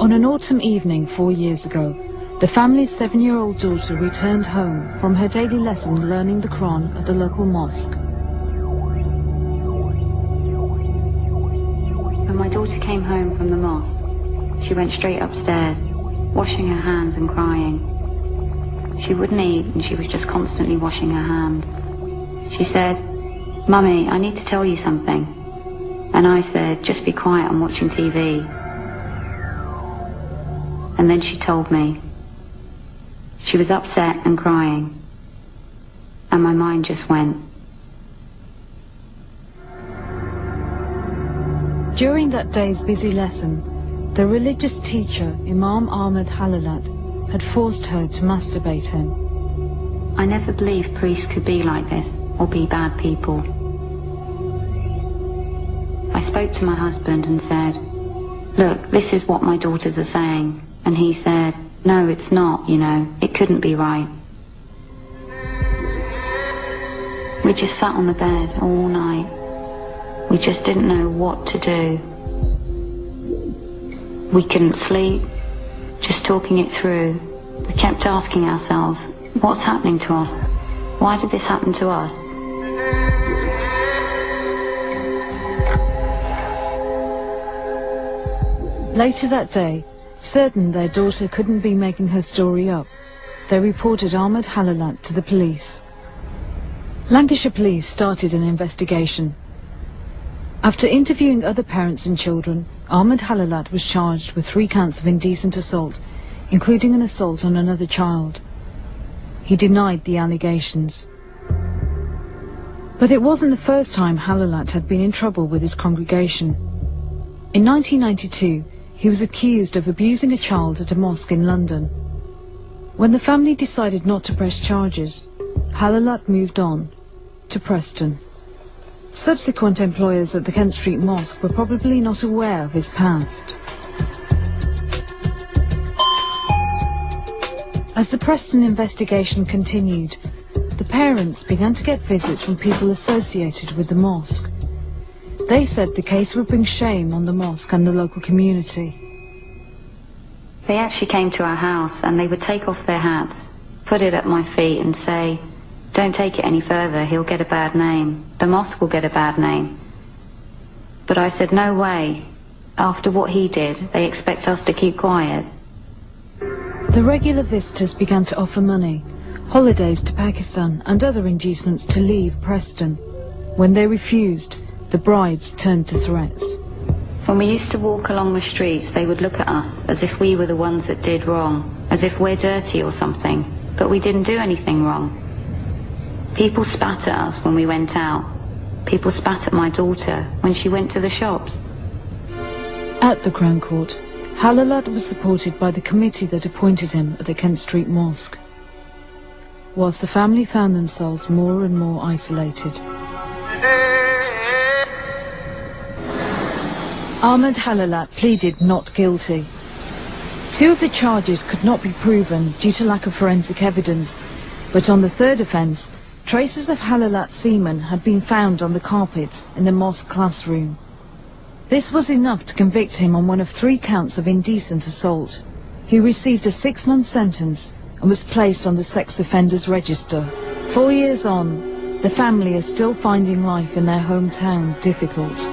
On an autumn evening 4 years ago, the family's 7-year-old daughter returned home from her daily lesson learning the Quran at the local mosque. When my daughter came home from the mosque, she went straight upstairs, washing her hands and crying. She wouldn't eat and she was just constantly washing her hand. She said, "Mummy, I need to tell you something." And I said, "Just be quiet, I'm watching TV." And then she told me. She was upset and crying. And my mind just went. During that day's busy lesson, the religious teacher, Imam Ahmed Halalat, had forced her to masturbate him. I never believed priests could be like this, or be bad people. I spoke to my husband and said, "Look, this is what my daughters are saying." And he said, "No, it's not, you know, it couldn't be right." We just sat on the bed all night. We just didn't know what to do. We couldn't sleep, just talking it through. We kept asking ourselves, what's happening to us? Why did this happen to us? Later that day, certain their daughter couldn't be making her story up, they reported Ahmed Halalat to the police. Lancashire police started an investigation. After interviewing other parents and children, Ahmed Halalat was charged with 3 counts of indecent assault, including an assault on another child. He denied the allegations. But it wasn't the first time Halalat had been in trouble with his congregation. In 1992, he was accused of abusing a child at a mosque in London. When the family decided not to press charges, Halalat moved on to Preston. Subsequent employers at the Kent Street Mosque were probably not aware of his past. As the Preston investigation continued, the parents began to get visits from people associated with the mosque. They said the case would bring shame on the mosque and the local community. They actually came to our house and they would take off their hats, put it at my feet and say, "Don't take it any further, he'll get a bad name. The mosque will get a bad name." But I said, no way. After what he did, they expect us to keep quiet. The regular visitors began to offer money, holidays to Pakistan and other inducements to leave Preston. When they refused, the bribes turned to threats. When we used to walk along the streets, they would look at us as if we were the ones that did wrong, as if we're dirty or something, but we didn't do anything wrong. People spat at us when we went out. People spat at my daughter when she went to the shops. At the Crown Court, Halalat was supported by the committee that appointed him at the Kent Street Mosque, whilst the family found themselves more and more isolated. Ahmed Halalat pleaded not guilty. 2 of the charges could not be proven due to lack of forensic evidence, but on the 3rd offence, traces of Halalat's semen had been found on the carpet in the mosque classroom. This was enough to convict him on one of 3 counts of indecent assault. He received a 6-month sentence and was placed on the sex offenders register. 4 years on, the family is still finding life in their hometown difficult.